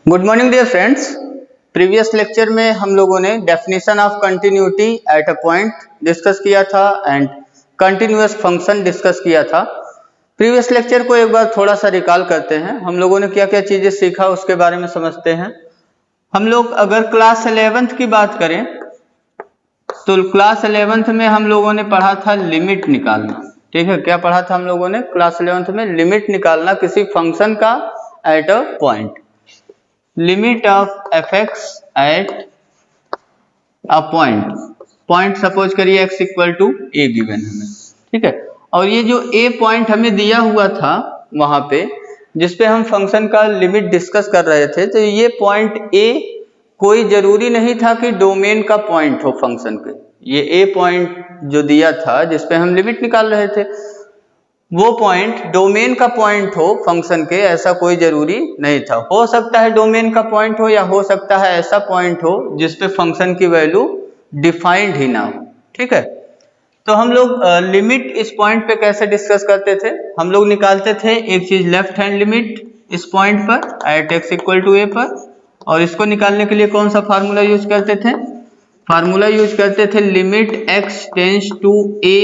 Good morning dear friends. Previous lecture में हम लोगों ने definition of continuity at a point discuss किया था एंड कंटिन्यूअस फंक्शन डिस्कस किया था। प्रीवियस लेक्चर को एक बार थोड़ा सा रिकॉल करते हैं। हम लोगों ने क्या क्या चीजें सीखा उसके बारे में समझते हैं। हम लोग अगर क्लास 11th की बात करें तो क्लास 11th में हम लोगों ने पढ़ा था लिमिट निकालना। ठीक है, क्या पढ़ा था हम लोगों ने क्लास 11th में? लिमिट निकालना किसी फंक्शन का at a point. Limit of fx at a point suppose करिए x equal to a given हमें। ठीक है, और ये जो a पॉइंट हमें दिया हुआ था वहां पे जिसपे हम फंक्शन का लिमिट डिस्कस कर रहे थे, तो ये पॉइंट a कोई जरूरी नहीं था कि डोमेन का पॉइंट हो फंक्शन के। ये a पॉइंट जो दिया था जिसपे हम लिमिट निकाल रहे थे वो पॉइंट डोमेन का पॉइंट हो फंक्शन के, ऐसा कोई जरूरी नहीं था। हो सकता है डोमेन का पॉइंट हो या हो सकता है ऐसा पॉइंट हो जिसपे फंक्शन की वैल्यू डिफाइंड ही ना हो। ठीक है, तो हम लोग लिमिट इस पॉइंट पे कैसे डिस्कस करते थे? हम लोग निकालते थे एक चीज लेफ्ट हैंड लिमिट इस पॉइंट पर at x equal to a पर, और इसको निकालने के लिए कौन सा फार्मूला यूज करते थे? फार्मूला यूज करते थे limit x tends to a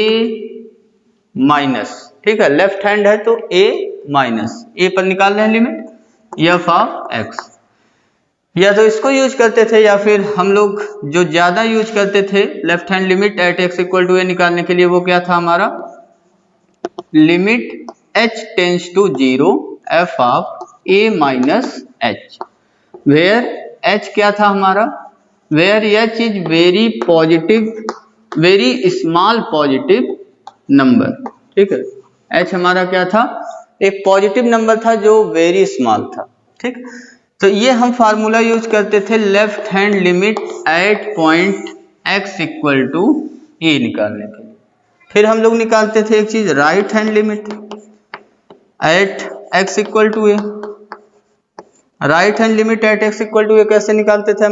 minus. ठीक है, लेफ्ट हैंड है तो a माइनस a पर निकाल रहे हैं लिमिट f ऑफ x। या तो इसको यूज करते थे या फिर हम लोग जो ज्यादा यूज करते थे left hand limit at x equal to a निकालने के लिए, वो क्या था हमारा? Limit h tends to 0 f of a minus h, where h क्या था हमारा? Where h is very positive, very small positive number. ठीक है, h हमारा क्या था? एक पॉजिटिव नंबर था जो वेरी स्मॉल था। ठीक, तो ये हम फार्मूला यूज करते थे left hand limit at point x equal to a निकालने के लिए। फिर हम लोग निकालते थे एक चीज right hand limit at x equal to a। Right hand limit at x equal to a कैसे निकालते थे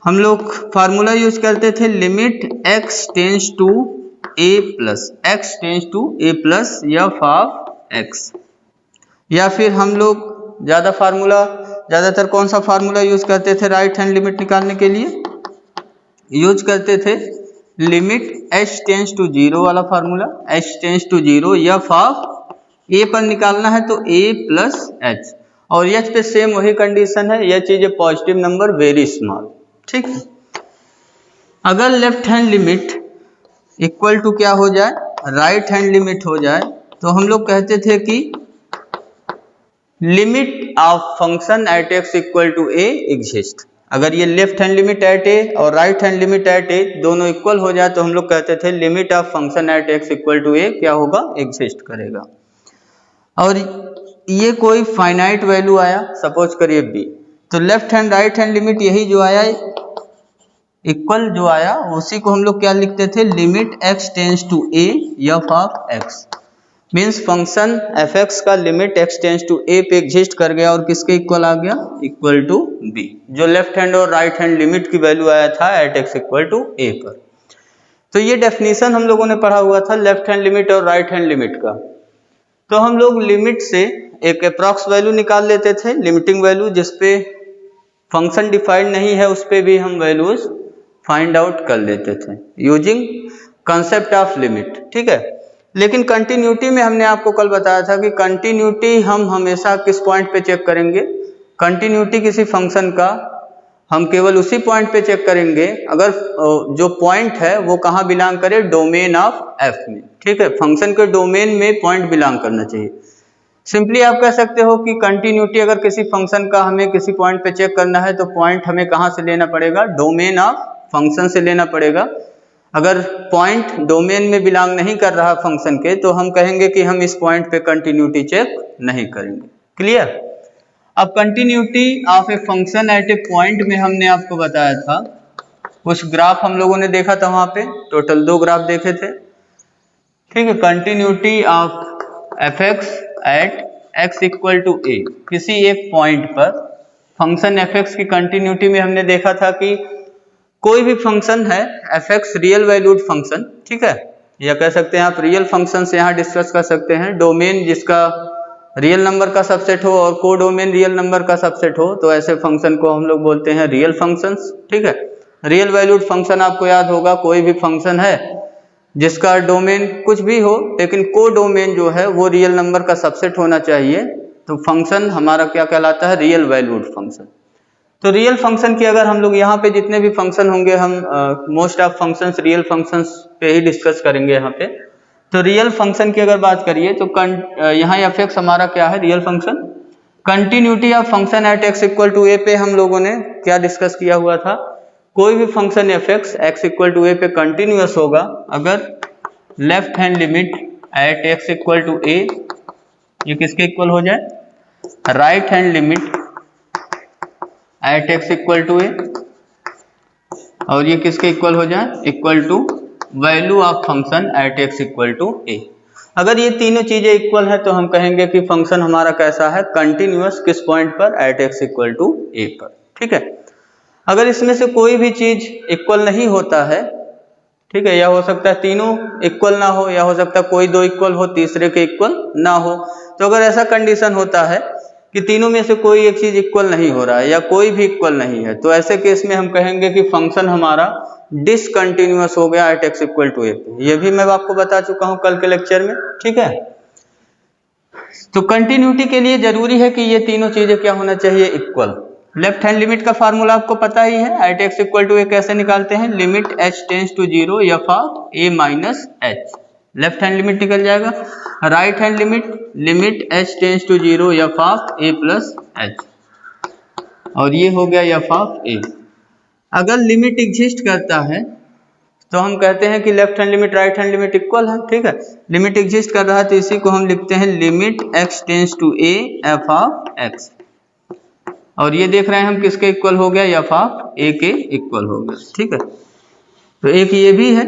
हम लोग फार्मूला यूज करते थे limit x tends to a plus x tends to a plus f of x। या फिर हम लोग ज्यादातर कौन सा फार्मूला यूज करते थे राइट हैंड लिमिट निकालने के लिए? यूज करते थे लिमिट h टेंस टू 0 वाला formula, h tends to 0 f of a पर निकालना है तो a प्लस h, और h पे सेम वही कंडीशन है, यह चीज पॉजिटिव नंबर वेरी स्मॉल। ठीक है, अगर left hand limit equal to क्या हो जाए? राइट हैंड लिमिट हो जाए, तो हम लोग कहते थे कि limit of function at x equal to a exist. अगर ये left hand limit at a और right hand limit at a दोनों इक्वल हो जाए तो हम लोग कहते थे limit of function at x equal to a क्या होगा? एग्जिस्ट करेगा। और ये कोई फाइनाइट वैल्यू आया सपोज करिए b, तो left hand right hand limit यही जो आया इक्वल जो आया उसी को हम लोग क्या लिखते थे? Limit x tends to a f of x। Means function fx का limit x tends to a पे एग्जिस्ट कर गया और किसके इक्वल आ गया? इक्वल टू b, जो लेफ्ट हैंड और राइट हैंड लिमिट की वैल्यू आया था at x equal to a पर। तो ये डेफिनेशन हम लोगों ने पढ़ा हुआ था लेफ्ट हैंड लिमिट और राइट हैंड लिमिट का। तो हम लोग लिमिट से एक अप्रॉक्स वैल्यू निकाल लेते थे, लिमिटिंग वैल्यू, जिसपे फंक्शन डिफाइंड नहीं है उस पे भी हम वैल्यूज फाइंड आउट कर लेते थे यूजिंग कंसेप्ट ऑफ लिमिट। ठीक है, लेकिन कंटिन्यूटी में हमने आपको कल बताया था कि कंटिन्यूटी हम हमेशा किस पॉइंट पे चेक करेंगे? कंटिन्यूटी किसी फंक्शन का हम केवल उसी पॉइंट पे चेक करेंगे अगर जो पॉइंट है वो कहाँ बिलोंग करे? डोमेन ऑफ f में। ठीक है, फंक्शन के डोमेन में पॉइंट बिलोंग करना चाहिए। सिंपली आप कह सकते हो कि कंटिन्यूटी अगर किसी फंक्शन का हमें किसी पॉइंट पे चेक करना है तो पॉइंट हमें कहाँ से लेना पड़ेगा? डोमेन ऑफ फंक्शन से लेना पड़ेगा। अगर पॉइंट डोमेन में बिलोंग नहीं कर रहा फंक्शन के तो हम कहेंगे कि हम इस पॉइंट पे कंटिन्यूटी चेक नहीं करेंगे। क्लियर? अब continuity of a function at A point में हमने आपको बताया था, कुछ ग्राफ हम लोगों ने देखा था, वहां पे टोटल 2 ग्राफ देखे थे। ठीक है, continuity of fx at x equal to a, किसी एक पॉइंट पर फंक्शन fx की कंटिन्यूटी में हमने देखा था कि कोई भी फंक्शन है fx रियल वैल्यूड फंक्शन, ठीक है, या कह सकते हैं आप रियल फंक्शन से यहाँ डिस्कस कर सकते हैं, डोमेन जिसका रियल नंबर का सबसेट हो और कोडोमेन रियल नंबर का सबसेट हो तो ऐसे फंक्शन को हम लोग बोलते हैं रियल फंक्शंस। ठीक है, रियल वैल्यूड फंक्शन आपको याद होगा, कोई भी फंक्शन है जिसका डोमेन कुछ भी हो लेकिन कोडोमेन जो है वो रियल नंबर का सबसेट होना चाहिए, तो फंक्शन हमारा क्या कहलाता है, रियल वैल्यूड फंक्शन। तो रियल फंक्शन की अगर हम लोग यहाँ पे जितने भी फंक्शन होंगे हम most of functions real functions पे ही डिस्कस करेंगे यहाँ पे। तो रियल फंक्शन की अगर बात करिए तो यहाँ एफ हमारा क्या है, real function. Continuity of function at x equal to A पे हम लोगों ने क्या डिस्कस किया हुआ था, कोई भी function F x equal to A पे कंटिन्यूअस होगा अगर left hand limit at x equal to A ये किसके इक्वल हो जाए, right hand limit at x equal to A, और ये किसके इक्वल हो जाए, equal to value of function at x equal to A. अगर ये तीनों चीजें इक्वल है तो हम कहेंगे कि फंक्शन हमारा कैसा है, कंटिन्यूअस, किस पॉइंट पर, eight x equal to A पर। ठीक है, अगर इसमें से कोई भी चीज इक्वल नहीं होता है, ठीक है, या हो सकता है तीनों इक्वल ना हो, या हो सकता है कोई दो इक्वल हो तीसरे के इक्वल ना हो, तो अगर ऐसा कंडीशन होता है कि तीनों में से कोई एक चीज इक्वल नहीं हो रहा है या कोई भी इक्वल नहीं है, तो ऐसे केस में हम कहेंगे कि फंक्शन हमारा डिसकंटिन्यूअस हो गया eight x equal to A पे। ये भी मैं आपको बता चुका हूं कल के लेक्चर में। ठीक है, तो कंटिन्यूटी के लिए जरूरी है कि ये तीनों चीजें क्या होना चाहिए, इक्वल। लेफ्ट हैंड लिमिट का फार्मूला आपको पता ही है, at x equal to A कैसे निकालते हैं, limit H tends to zero F of A minus H, left hand limit निकल जाएगा। Right hand limit, limit H tends to zero F of A plus H, और ये हो गया F of ए। अगर लिमिट एग्जिस्ट करता है तो हम कहते हैं कि left hand limit right hand limit equal है। ठीक है, लिमिट एग्जिस्ट कर रहा है तो इसी को हम लिखते हैं limit X tends to A F of X, और ये देख रहे हैं हम किसके इक्वल हो गया, एफ ऑफ ए के इक्वल हो गया। ठीक है, तो एक ये भी है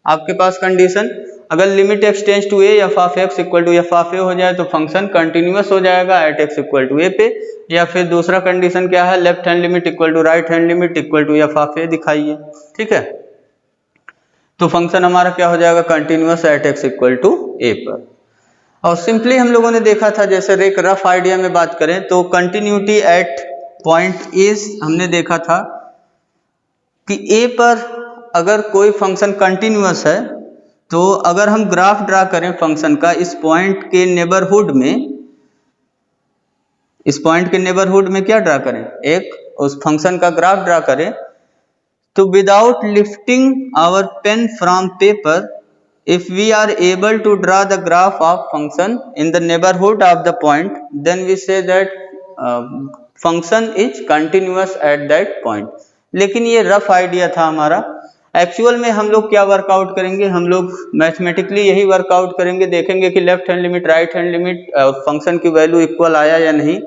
आपके पास कंडीशन, अगर limit X tends to A F of X equal to F of A हो जाए तो फंक्शन कंटिन्यूअस हो जाएगा at x equal to A पे। या फिर दूसरा कंडीशन क्या है, left hand limit equal to right hand limit equal to F of A दिखाइए। ठीक है, तो फंक्शन हमारा क्या हो जाएगा, continuous at x equal to A पर। और सिंपली हम लोगों ने देखा था, जैसे एक रफ आइडिया में बात करें तो कंटिन्यूटी एट पॉइंट ए हमने देखा था कि ए पर अगर कोई फंक्शन कंटिन्यूअस है तो अगर हम ग्राफ ड्रा करें फंक्शन का इस पॉइंट के नेबरहुड में, इस पॉइंट के नेबरहुड में क्या ड्रा करें, एक उस फंक्शन का ग्राफ ड्रा करें, तो without lifting our pen from paper, if we are able to draw the graph of function in the neighborhood of the point, then we say that function is continuous at that point। लेकिन ये rough idea था हमारा, actual में हम लोग क्या workout करेंगे, हम लोग मैथमेटिकली यही वर्कआउट करेंगे, देखेंगे कि left hand limit right hand limit function की वैल्यू इक्वल आया या नहीं,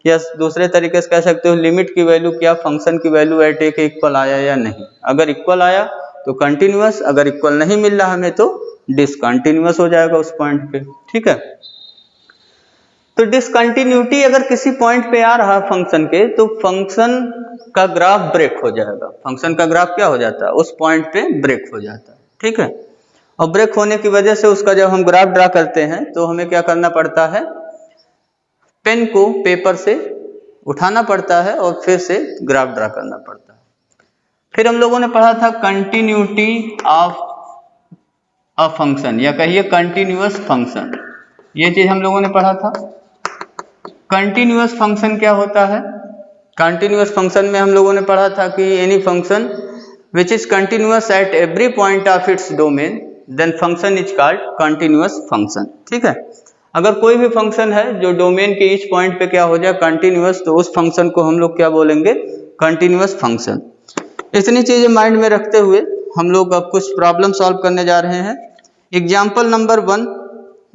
या दूसरे तरीके से कह सकते हो लिमिट की वैल्यू क्या फंक्शन की वैल्यू एट ए के इक्वल आया या नहीं। अगर इक्वल आया तो कंटिन्यूअस, अगर इक्वल नहीं मिल रहा हमें तो डिसकंटिन्यूअस हो जाएगा उस पॉइंट पे। ठीक है, तो डिसकंटिन्यूटी अगर किसी पॉइंट पे आ रहा फंक्शन के तो फंक्शन का ग्राफ ब्रेक हो जाएगा, फंक्शन का ग्राफ क्या हो जाता है, उस पॉइंट पे ब्रेक हो जाता है। ठीक है, और ब्रेक होने की वजह से उसका जब हम ग्राफ ड्रा करते हैं तो हमें क्या करना पड़ता है, पेन को पेपर से उठाना पड़ता है और फिर से ग्राफ ड्रा करना पड़ता है। फिर हम लोगों ने पढ़ा था कंटिन्यूटी ऑफ अ फंक्शन, या कहिए कंटिन्यूअस फंक्शन, ये चीज हम लोगों ने पढ़ा था। कंटिन्यूअस फंक्शन क्या होता है, कंटिन्यूअस फंक्शन में हम लोगों ने पढ़ा था कि any function which is continuous at every point of its domain then function is called continuous function. ठीक है, अगर कोई भी फंक्शन है जो डोमेन के ईच पॉइंट पे क्या हो जाए कंटिन्यूअस, तो उस फंक्शन को हम लोग क्या बोलेंगे, कंटिन्यूअस फंक्शन। इतनी चीजें माइंड में रखते हुए हम लोग अब कुछ प्रॉब्लम सॉल्व करने जा रहे हैं। एग्जाम्पल नंबर 1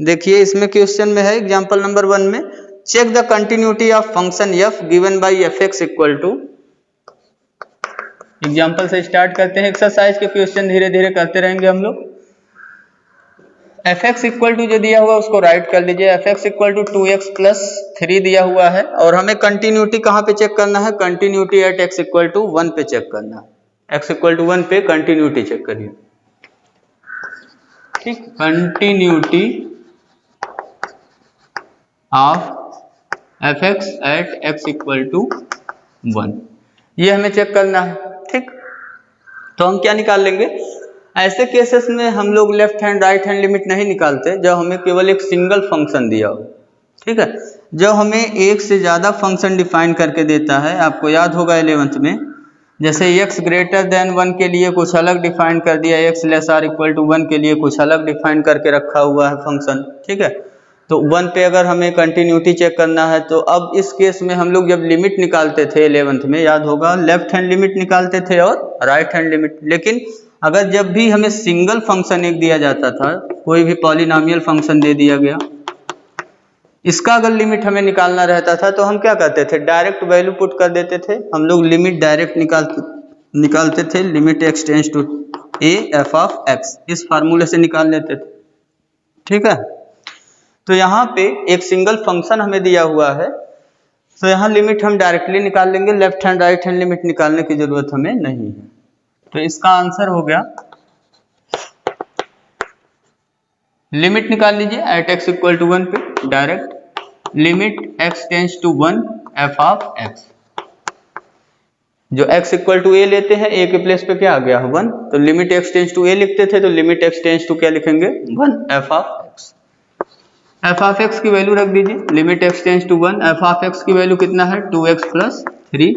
देखिए, इसमें क्वेश्चन में है एग्जाम्पल नंबर 1 में, check the continuity of function f given by f x equal to. Example से स्टार्ट करते हैं, एक्सरसाइज के क्वेश्चन धीरे धीरे करते रहेंगे हम लोग। एफ एक्स इक्वल टू जो दिया हुआ उसको राइट कर लीजिए, f x equal to 2x plus 3 दिया हुआ है, और हमें कंटिन्यूटी कहाँ पे चेक करना है, continuity at x equal to 1 पे चेक करना है। एक्स इक्वल टू 1 पे कंटिन्यूटी चेक करिए। ठीक, continuity of f x at x equal to 1, ये हमें चेक करना है। ठीक, तो हम क्या निकाल लेंगे, ऐसे केसेस में हम लोग left hand right hand limit नहीं निकालते जब हमें केवल एक सिंगल फंक्शन दिया हो। ठीक है, जब हमें एक से ज़्यादा फंक्शन डिफाइन करके देता है, आपको याद होगा 11th में, जैसे x ग्रेटर देन 1 के लिए कुछ अलग डिफाइन कर दिया, x less or equal to 1 के लिए कुछ अलग डिफाइन करके रखा हुआ है फंक्शन। ठीक है, तो 1 पे अगर हमें कंटिन्यूटी चेक करना है, तो अब इस केस में हम लोग जब लिमिट निकालते थे 11th में, याद होगा लेफ्ट हैंड लिमिट निकालते थे और राइट हैंड लिमिट। लेकिन अगर जब भी हमें सिंगल फंक्शन एक दिया जाता था, कोई भी पॉलिनोमियल फंक्शन दे दिया गया, इसका अगर लिमिट हमें निकालना रहता था तो हम क्या करते थे, डायरेक्ट वैल्यू पुट कर देते थे। हम लोग लिमिट डायरेक्ट निकालते थे, limit x tends to a f of x, इस फार्मूले से निकाल लेते थे। ठीक है, तो यहाँ पे एक सिंगल फंक्शन हमें दिया हुआ है, तो यहाँ लिमिट हम डायरेक्टली निकाल लेंगे, left hand right hand limit निकालने की जरूरत हमें नहीं है। तो इसका आंसर हो गया, लिमिट निकाल लीजिए एट x इक्वल टू 1 पे direct limit x tends to 1 f of x, जो x इक्वल टू a लेते हैं, a के प्लेस पे क्या आ गया 1, तो limit x tends to a लिखते थे, तो लिमिट x टेंड्स टू क्या लिखेंगे 1 f of x। f of x की वैल्यू रख दीजिए, limit x tends to 1, f of x की वैल्यू कितना है 2x प्लस 3।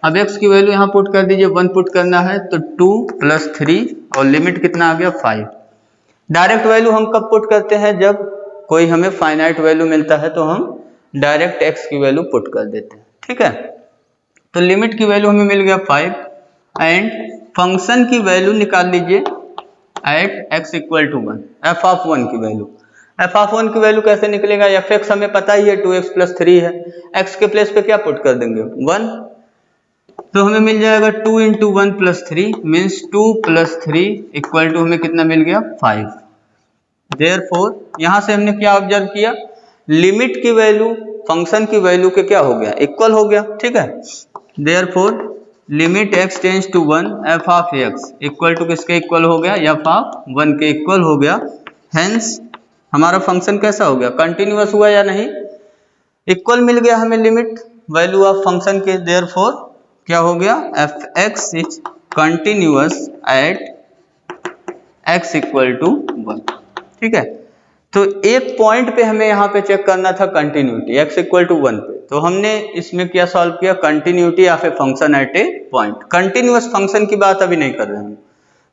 अब x की वैल्यू यहाँ पुट कर दीजिए, 1 पुट करना है तो 2 प्लस 3 और लिमिट कितना आ गया 5। डायरेक्ट वैल्यू हम कब पुट करते हैं, जब कोई हमें फाइनाइट वैल्यू मिलता है तो हम डायरेक्ट x की वैल्यू पुट कर देते हैं। ठीक है, तो लिमिट की वैल्यू हमें मिल गया 5 एंड फंक्शन की वैल्यू निकाल लीजिए at x equal to 1, f of 1 की वैल्यू। f ऑफ 1 की वैल्यू कैसे निकलेगा, fx हमें पता ही है 2x प्लस 3 है, x के प्लेस पे क्या पुट कर देंगे 1, तो हमें मिल जाएगा 2 into 1 plus 3 means 2 plus 3 equal to हमें कितना मिल गया 5। देयरफॉर यहाँ से हमने क्या ऑब्जर्व किया, लिमिट की वैल्यू फंक्शन की वैल्यू के क्या हो गया, इक्वल हो गया। ठीक है, therefore limit x tends to 1 f of x equal to किसके इक्वल हो गया, f ऑफ 1 के इक्वल हो गया। हेंस हमारा फंक्शन कैसा हो गया, कंटिन्यूअस हुआ या नहीं, इक्वल मिल गया हमें लिमिट वैल्यू ऑफ फंक्शन के। देयरफॉर क्या हो गया, f x is continuous at x equal to 1। ठीक है, तो एक पॉइंट पे हमें यहाँ पे चेक करना था कंटिन्यूटी x इक्वल टू 1 पे, तो हमने इसमें क्या सॉल्व किया, continuity of a function at A point. Continuous function की बात अभी नहीं कर रहे हैं,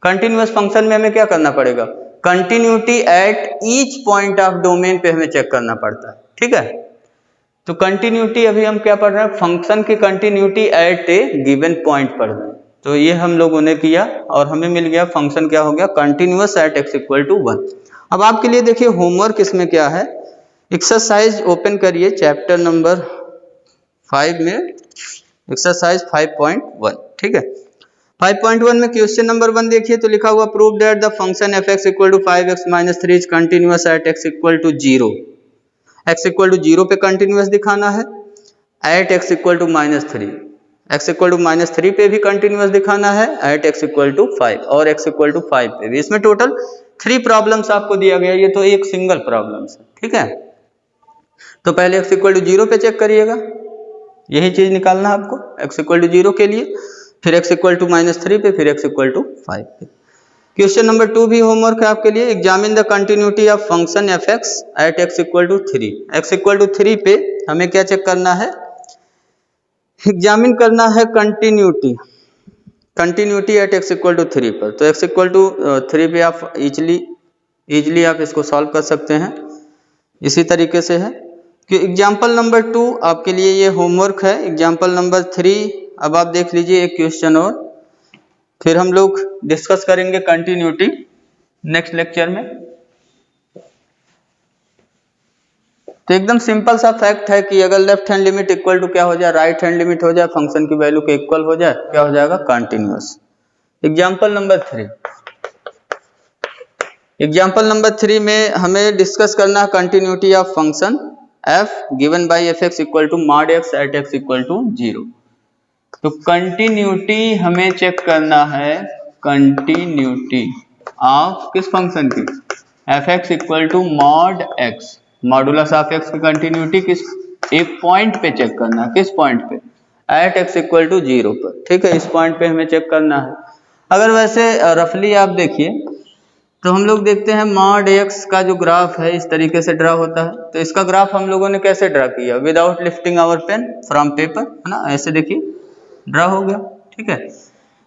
कंटिन्यूअस फंक्शन में हमें क्या करना पड़ेगा, continuity at each point of domain पे हमें चेक करना पड़ता है। ठीक है, तो कंटिन्यूटी अभी हम क्या पढ़ रहे हैं, फंक्शन की continuity at A given point पढ़ रहे हैं, तो ये हम लोगों ने किया और हमें मिल गया फंक्शन क्या हो गया, continuous at x equal to 1। अब आपके लिए देखिए होमवर्क इसमें क्या है, एक्सरसाइज ओपन करिए चैप्टर नंबर 5 में, एक्सरसाइज 5.1। ठीक है, 5.1 में क्वेश्चन नंबर 1 देखिए, तो लिखा हुआ prove that the function F x equal to 5x minus 3 is continuous at x equal to 0। x equal to 0 पे कंटिन्यूअस दिखाना है, at x equal to minus 3, x equal to minus 3 पे भी continuous दिखाना है, एट x इक्वल टू 5 और x equal to 5 पे भी। इसमें टोटल 3 प्रॉब्लम्स आपको दिया गया, ये तो एक सिंगल प्रॉब्लम है। ठीक है, तो पहले x इक्वल टू 0 पे चेक करिएगा, यही चीज निकालना है आपको x इक्वल टू 0 के लिए, फिर x इक्वल टू माइनस 3 पे, फिर x इक्वल टू 5 पे। क्वेश्चन नंबर 2 भी होमवर्क है आपके लिए, examine the continuity of function F x at x equal to 3। x equal to 3 पे हमें क्या चेक करना है, एग्जामिन करना है continuity at x equal to 3 पर। तो x इक्वल टू 3 पे आप इजिली आप इसको सॉल्व कर सकते हैं, इसी तरीके से है कि एग्जाम्पल नंबर 2 आपके लिए ये होमवर्क है। एग्जाम्पल नंबर 3 अब आप देख लीजिए एक क्वेश्चन और, फिर हम लोग डिस्कस करेंगे कंटिन्यूटी नेक्स्ट लेक्चर में। तो एकदम सिंपल सा फैक्ट है कि अगर left hand limit equal to क्या हो जाए, राइट हैंड लिमिट हो जाए, फंक्शन की वैल्यू के इक्वल हो जाए, क्या हो जाएगा, continuous. Example number 3, example number 3 में हमें डिस्कस करना है continuity of function f given by f x equal to mod x at x equal to 0। तो कंटिन्यूटी हमें चेक करना है, कंटिन्यूटी ऑफ किस फंक्शन की, f x equal to mod x modulus of x की continuity किस एक point पे चेक करना है, किस पॉइंट पे, एट एक्स इक्वल टू 0 पर, ठीक है, इस पॉइंट पे हमें चेक करना है। अगर वैसे रफली आप देखिए तो हम लोग देखते हैं मॉड एक्स का जो ग्राफ है इस तरीके से ड्रा होता है। तो इसका ग्राफ हम लोगों ने कैसे ड्रा किया, without lifting our pen from paper, है ना, ऐसे देखिए ड्रा हो गया, ठीक है।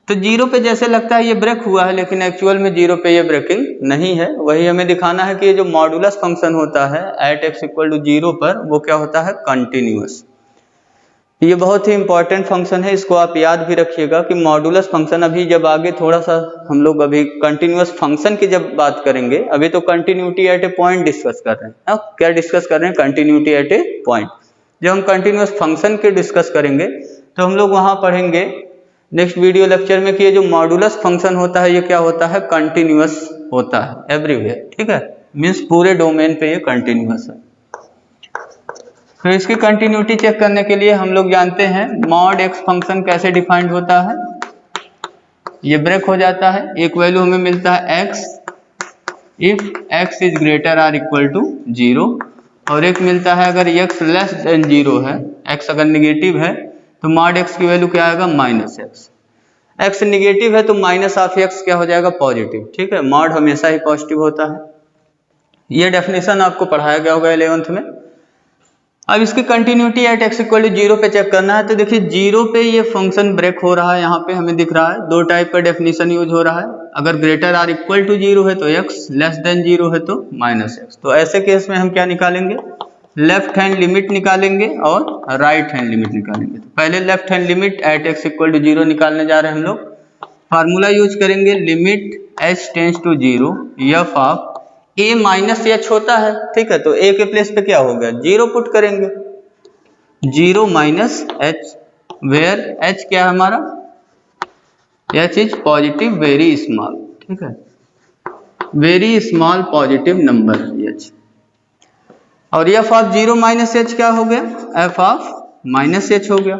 तो 0 पे जैसे लगता है ये ब्रेक हुआ है, लेकिन एक्चुअल में 0 पे ये ब्रेकिंग नहीं है। वही हमें दिखाना है कि ये जो मॉडुलस फंक्शन होता है एट एक्स इक्वल टू 0 पर, वो क्या होता है, कंटिन्यूअस। ये बहुत ही इंपॉर्टेंट फंक्शन है, इसको आप याद भी रखिएगा कि मॉडुलस फंक्शन, अभी जब आगे थोड़ा सा हम लोग अभी कंटिन्यूअस फंक्शन की जब बात करेंगे, अभी तो continuity at A point discuss कर रहे हैं। क्या डिस्कस कर रहे हैं, कंटिन्यूटी एट ए पॉइंट। जब हम कंटिन्यूअस फंक्शन के डिस्कस करेंगे तो हम लोग वहां पढ़ेंगे नेक्स्ट वीडियो लेक्चर में कि ये जो मॉडुलस फंक्शन होता है ये क्या होता है, कंटिन्यूअस होता है एवरीवेयर, ठीक है, मीन्स पूरे डोमेन पे ये कंटिन्यूअस है। तो इसकी कंटिन्यूटी चेक करने के लिए हम लोग जानते हैं मॉड एक्स फंक्शन कैसे डिफाइंड होता है। ये ब्रेक हो जाता है, एक वैल्यू हमें मिलता है x if x is greater or equal to 0, और एक मिलता है अगर x लेस देन 0 है, x अगर निगेटिव है तो मॉड x की वैल्यू क्या आएगा, माइनस एक्स। x निगेटिव है तो माइनस ऑफ x क्या हो जाएगा, पॉजिटिव, ठीक है, मॉड हमेशा ही पॉजिटिव होता है। ये डेफिनेशन आपको पढ़ाया गया होगा 11th में। अब इसकी continuity at x equal to 0 पे चेक करना है। तो देखिए 0 पे ये फंक्शन ब्रेक हो रहा है, यहाँ पे हमें दिख रहा है दो टाइप का डेफिनेशन यूज हो रहा है। अगर ग्रेटर आर इक्वल टू 0 है तो x, लेस देन 0 है तो माइनस एक्स। तो ऐसे केस में हम क्या निकालेंगे, लेफ्ट हैंड लिमिट निकालेंगे और राइट हैंड लिमिट निकालेंगे। तो पहले left hand limit at x equal to 0 निकालने जा रहे हैं हम लोग। फार्मूला यूज करेंगे limit h tends to 0 f of a minus h होता है, ठीक है, तो a के प्लेस पे क्या हो गया, 0 पुट करेंगे, 0 माइनस एच, वेयर h क्या है हमारा, h is positive very small, ठीक है, very small positive number h। और f ऑफ 0 माइनस एच क्या हो गया, f ऑफ माइनस एच हो गया,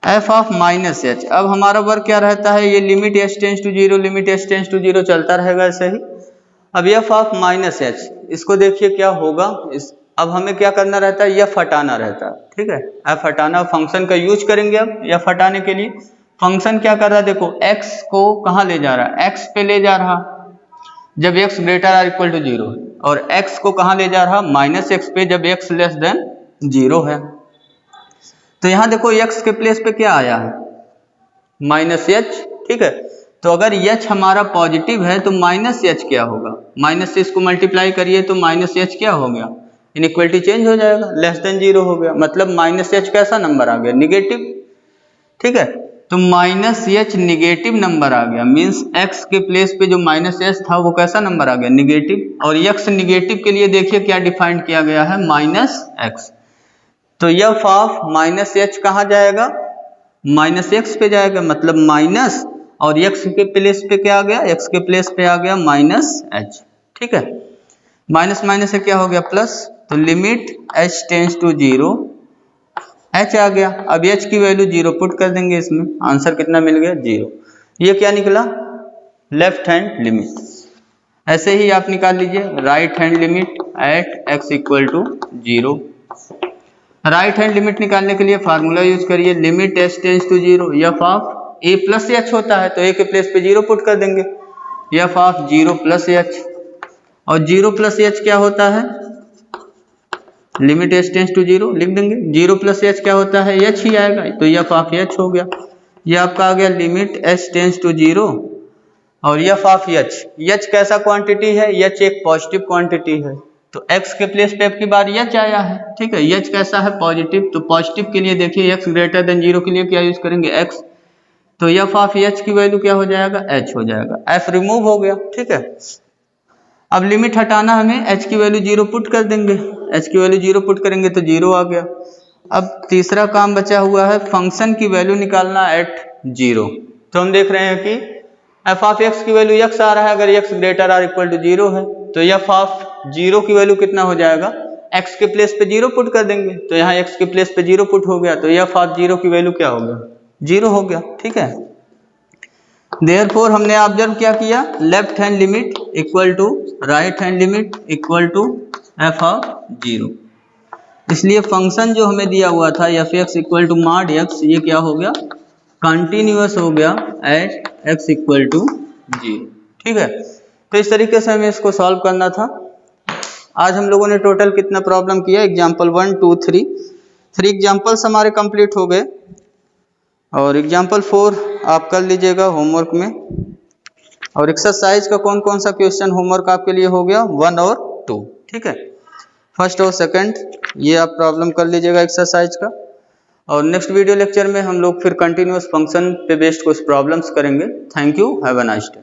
f ऑफ माइनस एच। अब हमारा वर्क क्या रहता है, ये limit h tends to 0, limit h tends to 0 चलता रहेगा ऐसे ही। अब f ऑफ माइनस एच, इसको देखिए क्या होगा, अब हमें क्या करना रहता है, f हटाना रहता है, ठीक है, f हटाना फंक्शन का यूज करेंगे। अब f हटाने के लिए फंक्शन क्या कर रहा है, देखो x को कहाँ ले जा रहा है, x पे ले जा रहा, जब x greater or equal to 0 है, और x को कहाँ ले जा रहा, माइनस एक्स पे, जब x लेस देन 0 है। तो यहां देखो x के प्लेस पे क्या आया है, माइनस एच, ठीक है। तो अगर h हमारा पॉजिटिव है तो माइनस एच क्या होगा, माइनस से इसको मल्टीप्लाई करिए तो माइनस एच क्या हो गया, इनइक्वालिटी चेंज हो जाएगा, लेस देन 0 हो गया, मतलब माइनस एच कैसा नंबर आ गया, निगेटिव, ठीक है। तो माइनस एच निगेटिव नंबर आ गया, मीन्स x के प्लेस पे जो माइनस एच था वो कैसा नंबर आ गया, निगेटिव। और x निगेटिव के लिए देखिए क्या डिफाइन किया गया है, माइनस एक्स। तो f ऑफ माइनस एच कहाँ जाएगा, माइनस एक्स पे जाएगा, मतलब माइनस, और x के प्लेस पे क्या आ गया, x के प्लेस पे आ गया माइनस h, ठीक है, माइनस माइनस से क्या हो गया प्लस। तो limit h tends to 0, h आ गया, अब h की वैल्यू 0 पुट कर देंगे, इसमें आंसर कितना मिल गया, 0। ये क्या निकला, लेफ्ट हैंड लिमिट। ऐसे ही आप निकाल लीजिए right hand limit at x equal to 0। Right hand limit निकालने के लिए फार्मूला यूज करिए, limit h tends to 0, f of a plus h होता है तो a के प्लेस पे 0 पुट कर देंगे, f ऑफ 0 प्लस h, और 0 प्लस h क्या होता है, लिमिट h टेंड्स टू 0 लिख देंगे, 0 प्लस h क्या होता है, h ही आएगा, तो f ऑफ h हो गया। ये आपका आ गया लिमिट h टेंड्स टू 0 और f ऑफ h कैसा क्वांटिटी है, h एक पॉजिटिव क्वांटिटी है, तो x के प्लेस पे अब की बार h आया है, ठीक है, h कैसा है, पॉजिटिव। तो पॉजिटिव के लिए देखिए x ग्रेटर देन 0 के लिए क्या यूज करेंगे, x, तो f ऑफ h की वैल्यू क्या हो जाएगा, h हो जाएगा, f रिमूव हो गया, ठीक है। अब लिमिट हटाना हमें, h की वैल्यू 0 पुट कर देंगे, h की वैल्यू 0 पुट करेंगे तो 0 आ गया। अब तीसरा काम बचा हुआ है फंक्शन की वैल्यू निकालना एट 0। तो हम देख रहे हैं कि f ऑफ x की वैल्यू x आ रहा है, अगर x greater or equal to 0 है तो f ऑफ 0 की वैल्यू कितना हो जाएगा, x के प्लेस पे 0 पुट कर देंगे, तो यहाँ x के प्लेस पे 0 पुट हो गया, तो f ऑफ 0 की वैल्यू क्या हो गया, 0 हो गया, ठीक है। देयरफॉर हमने ऑब्जर्व क्या किया, left hand limit equal to right hand limit equal to F of 0। इसलिए फंक्शन जो हमें दिया हुआ था f x equal to mod x, ये क्या हो गया, कंटिन्यूअस हो गया एट एक्स इक्वल टू 0। ठीक है, तो इस तरीके से हमें इसको सॉल्व करना था। आज हम लोगों ने टोटल कितना प्रॉब्लम किया, एग्जाम्पल 1 2 3 एग्जाम्पल्स हमारे कंप्लीट हो गए, और एग्जाम्पल 4 आप कर लीजिएगा होमवर्क में। और एक्सरसाइज का कौन कौन सा क्वेश्चन होमवर्क आपके लिए हो गया, 1 और 2। ठीक है, फर्स्ट और सेकंड ये आप प्रॉब्लम कर लीजिएगा एक्सरसाइज का। और नेक्स्ट वीडियो लेक्चर में हम लोग फिर कंटिन्यूअस फंक्शन पे बेस्ड कुछ प्रॉब्लम्स करेंगे। Thank you, have a nice day.